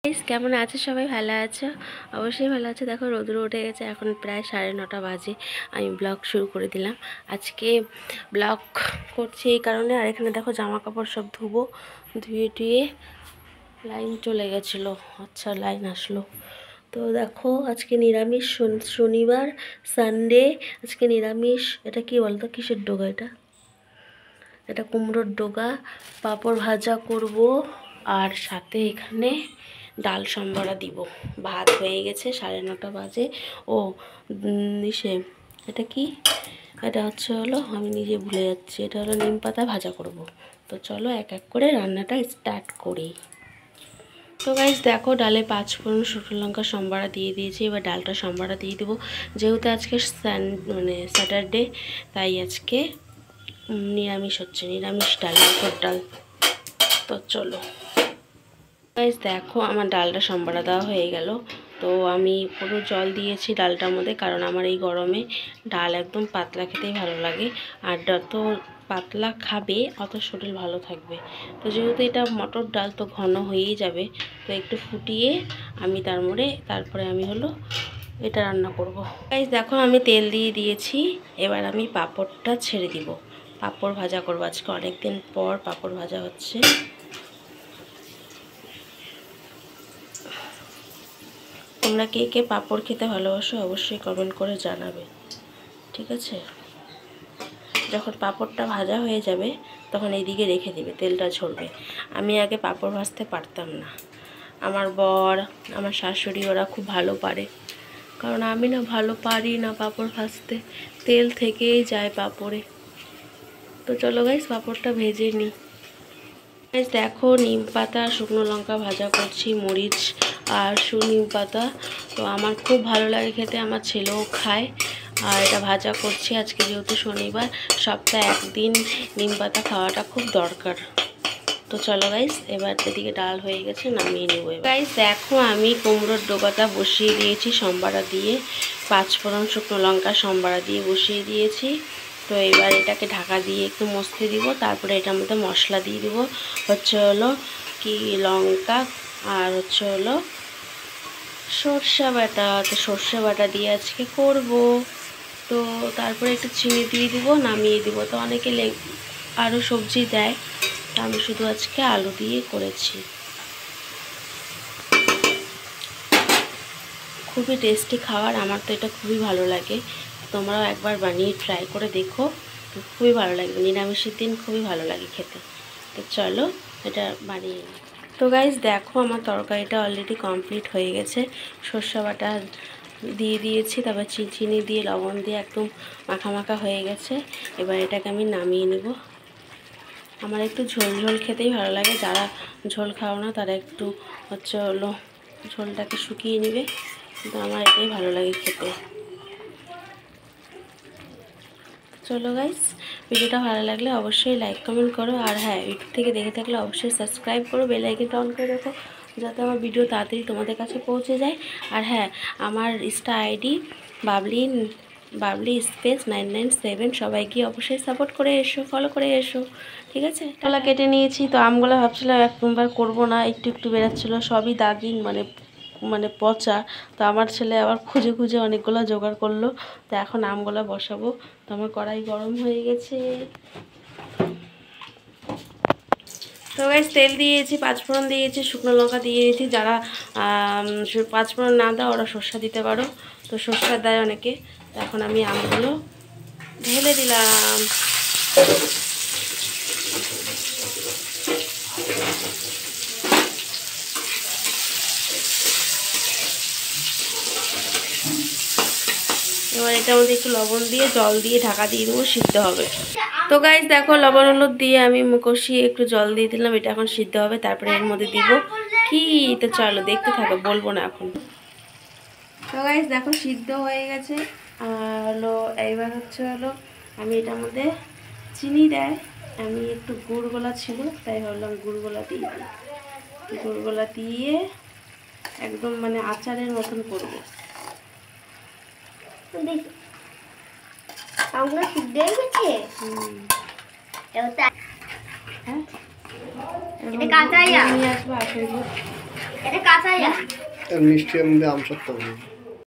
কেমন আছে সবাই? ভালো আছো? অবশ্যই ভালো আছে। দেখো রোদ্র উঠে গেছে, এখন প্রায় 9:30 বাজে। আমি ব্লগ শুরু করে দিলাম। আজকে ব্লগ করছি এই কারণে, আর এখানে দেখো জামা কাপড় সব ধুয়ে টুয়ে লাইন চলে গেছিলো। আচ্ছা, লাইন আসলো। তো দেখো আজকে নিরামিষ, শনিবার সানডে, আজকে নিরামিষ। এটা কি বলতো, কিসের ডোগা এটা? এটা কুমড়োর ডোগা। পাঁপড় ভাজা করব, আর সাথে এখানে ডাল সম্বরা দিব। ভাত হয়ে গেছে, 9:30 বাজে। ও ইসে, এটা কি? এটা হলো আমি নিজে ভুলে যাচ্ছি, এটা হলো নিম পাতা ভাজা করব। তো চলো এক এক করে রান্নাটা স্টার্ট করি। তো গাইস দেখো, ডালে 5 ফোড়ন শুকনো লঙ্কা সম্বরা দিয়ে দিয়েছি। এবার ডালটা সম্বরা দিয়ে দেবো। যেহেতু আজকে স্যাটারডে, তাই আজকে নিরামিষ হচ্ছে, নিরামিষ ডাল, মটর ডাল। তো চলো গাইস দেখো, আমার ডালটা সম্বরা দেওয়া হয়ে গেল। তো আমি পুরো জল দিয়েছি ডালটার মধ্যে, কারণ আমার এই গরমে ডাল একদম পাতলা খেতেই ভালো লাগে। আর যত পাতলা খাবে অত শরীর ভালো থাকবে। তো যেহেতু এটা মটর ডাল, তো ঘন হয়েই যাবে। তো একটু ফুটিয়ে আমি তারপরে আমি এটা রান্না করব। গাইস দেখো, আমি তেল দিয়ে দিয়েছি। এবার আমি পাঁপড়টা ছেড়ে দিব। পাঁপড় ভাজা করবো আজকে, অনেকদিন পর পাঁপড় ভাজা হচ্ছে। তোমরা কে কে পাঁপড় খেতে ভালোবাসো অবশ্যই কমেন্ট করে জানাবে, ঠিক আছে? যখন পাঁপড়টা ভাজা হয়ে যাবে তখন এইদিকে রেখে দিবে, তেলটা ঝরবে। আমি আগে পাঁপড় ভাজতে পারতাম না। আমার বর, আমার শাশুড়ি ওরা খুব ভালো পারে, কারণ আমি না ভালো পারি না পাঁপড় ভাজতে, তেল থেকেই যায় পাঁপড়ে। তো চলো গাইস, পাঁপড়টা ভেজে নিই। গাইস দেখো, নিম পাতা শুকনো লঙ্কা ভাজা করছি, মরিচ আর নিম পাতা। তো আমার খুব ভালো লাগে খেতে, আমার ছেলেও খায়। আর এটা ভাজা করছি আজকে, যেহেতু শনিবার, সপ্তাহে একদিন নিম পাতা খাওয়াটা খুব দরকার। তো চলো গাইস, এবার এদিকে ডাল হয়ে গেছে, নামিয়ে নেবো। গাইস দেখো, আমি কুমড়োর ডোকাটা বসিয়ে দিয়েছি সম্বারা দিয়ে। 5 ফোড়ন শুকনো লঙ্কা সম্বারা দিয়ে বসিয়ে দিয়েছি। তো এবার এটাকে ঢাকা দিয়ে একটু মশতে দিব। তারপরে এটার মধ্যে মশলা দিয়ে দিব, কি লঙ্কা, আর সর্ষে বাটা। তো সর্ষে বাটা দিয়ে আজকে করব। তো তারপরে একটু চিনি দিয়ে দিব, নামিয়ে দিব। তো অনেকে আরও সবজি দেয়, তা আমি শুধু আজকে আলু দিয়ে করেছি। খুবই টেস্টি খাবার, আমার তো এটা খুবই ভালো লাগে। তোমরাও একবার বানিয়ে ট্রাই করে দেখো, খুবই ভালো লাগবে। নিরামিষের দিন খুবই ভালো লাগে খেতে। তো চলো এটা বানিয়ে নিই। তো গাইস দেখো, আমার তরকারিটা অলরেডি কমপ্লিট হয়ে গেছে। সর্ষে বাটা দিয়ে দিয়েছি, তারপর চিনি দিয়ে লবণ দিয়ে একদম মাখা মাখা হয়ে গেছে। এবার এটাকে আমি নামিয়ে নেব। আমার একটু ঝোল ঝোল খেতেই ভালো লাগে। যারা ঝোল খাও না তারা একটু ঝোলটাকে শুকিয়ে নেবে, কিন্তু আমার এটাই ভালো লাগে খেতে। চলো গাইস, ভিডিওটা ভালো লাগলে অবশ্যই লাইক কমেন্ট করো। আর হ্যাঁ, ইউটিউব থেকে দেখে থাকলে অবশ্যই সাবস্ক্রাইব করো, বেল আইকনটা অন করে রাখো, যাতে আমার ভিডিও তাড়াতাড়ি তোমাদের কাছে পৌঁছে যায়। আর হ্যাঁ, আমার ইনস্টা আইডি বাবলি স্পেস 997, সবাই গিয়ে অবশ্যই সাপোর্ট করে এসো, ফলো করে এসো, ঠিক আছে? কলা কেটে নিয়েছি। তো আমগুলো ভাবছিলাম একবার করবো না, একটু একটু বেরাচ্ছিলো, সবই দাগিং মানে মানে পচা। তো আমার ছেলে আবার খুঁজে খুঁজে অনেকগুলো জোগাড় করলো। তো এখন আমগুলো বসাবো। তো আমার কড়াই গরম হয়ে গেছে। তো গাইস, তেল দিয়েছি, 5 ফোড়ন দিয়েছি, শুকনো লঙ্কা দিয়েছি। যারা 5 ফোড়ন না দাও ওরা সর্ষে দিতে পারো। তো সর্ষে দেয় অনেকে। তো এখন আমি আমগুলো ঢেলে দিলাম। এবার এটার মধ্যে একটু লবণ দিয়ে জল দিয়ে ঢাকা দিয়ে দেবো, সিদ্ধ হবে। তো গাইস দেখো, লবণ হলুদ দিয়ে আমি কষিয়ে একটু জল দিয়ে দিলাম, এটা এখন সিদ্ধ হবে। তারপরে এর মধ্যে দিব কি, তো চলো দেখতে থাকো, বলবো না এখন। তো গাইস দেখো, সিদ্ধ হয়ে গেছে। আর এইবার আমি এটার মধ্যে চিনি দেয়, আমি একটু গুড় গোলা ছিল তাই ভাবলাম গুড় গোলা দিয়ে দিই। গুড় গোলা দিয়ে একদম মানে আচারের মতন করবো। আমরা সিদ্ধ হয়ে গেছে। হ্যাঁ, এটা কাঁচা নিয়ে আসবো আসলে। এটা মিষ্টি মধ্যে আমসত্ত্ব